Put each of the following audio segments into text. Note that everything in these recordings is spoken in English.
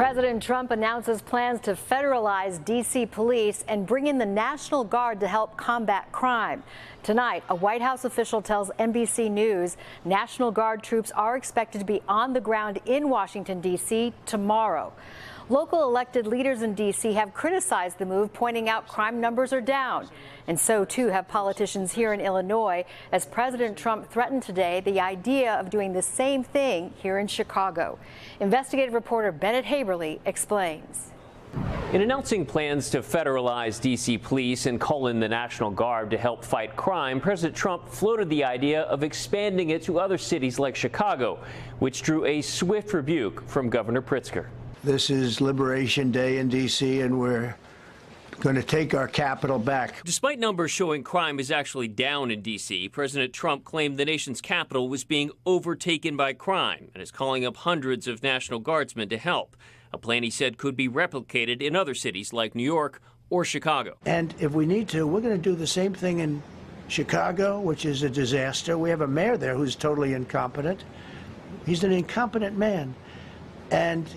President Trump announces plans to federalize D.C. police and bring in the National Guard to help combat crime. Tonight, a White House official tells NBC News National Guard troops are expected to be on the ground in Washington, D.C. tomorrow. Local elected leaders in D.C. have criticized the move, pointing out crime numbers are down. And so, too, have politicians here in Illinois, as President Trump threatened today the idea of doing the same thing here in Chicago. Investigative reporter Bennett Haeberle explains. In announcing plans to federalize D.C. police and call in the National Guard to help fight crime, President Trump floated the idea of expanding it to other cities like Chicago, which drew a swift rebuke from Governor Pritzker. This is Liberation Day in D.C., and we're going to take our capital back. Despite numbers showing crime is actually down in D.C., President Trump claimed the nation's capital was being overtaken by crime and is calling up hundreds of National Guardsmen to help, a plan he said could be replicated in other cities like New York or Chicago. And if we need to, we're going to do the same thing in Chicago, which is a disaster. We have a mayor there who's totally incompetent. He's an incompetent man. And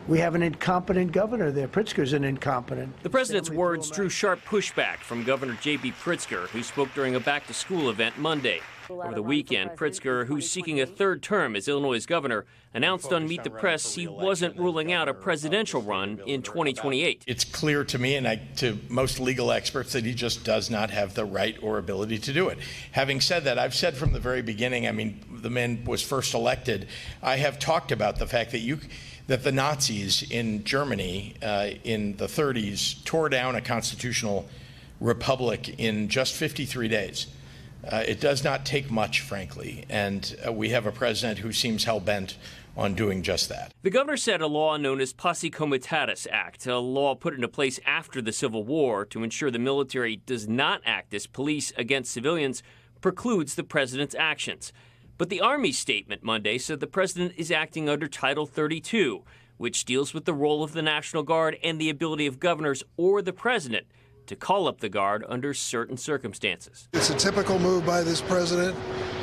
we have an incompetent governor there. Pritzker's an incompetent. The president's words drew sharp pushback from Governor J.B. Pritzker, who spoke during a back-to-school event Monday. Over the weekend, Pritzker, who's seeking a third term as Illinois' governor, announced on Meet the Press he wasn't ruling out a presidential run in 2028. It's clear to me and to most legal experts that he just does not have the right or ability to do it. Having said that, I've said from the very beginning, I mean, the man was first elected, I have talked about the fact that the Nazis in Germany in the 30s tore down a constitutional republic in just 53 days. It does not take much, frankly, and we have a president who seems hell-bent on doing just that. The governor said a law known as Posse Comitatus Act, a law put into place after the Civil War to ensure the military does not act as police against civilians, precludes the president's actions. But the Army statement Monday said the president is acting under Title 32, which deals with the role of the National Guard and the ability of governors or the president to call up the Guard under certain circumstances. It's a typical move by this president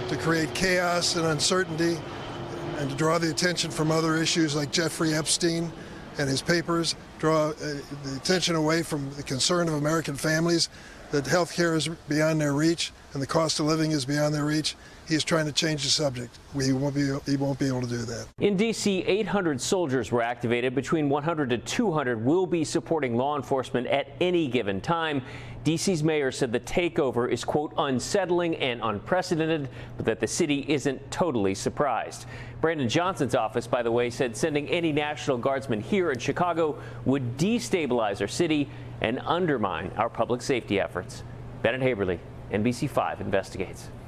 to create chaos and uncertainty and to draw the attention from other issues like Jeffrey Epstein and his papers, draw the attention away from the concern of American families that health care is beyond their reach and the cost of living is beyond their reach. He is trying to change the subject. He won't be able to do that. In D.C., 800 soldiers were activated. Between 100 to 200 will be supporting law enforcement at any given time. D.C.'s mayor said the takeover is, quote, unsettling and unprecedented, but that the city isn't totally surprised. Brandon Johnson's office, by the way, said sending any National Guardsmen here in Chicago would destabilize our city and undermine our public safety efforts. Bennett Haeberle, NBC5 Investigates.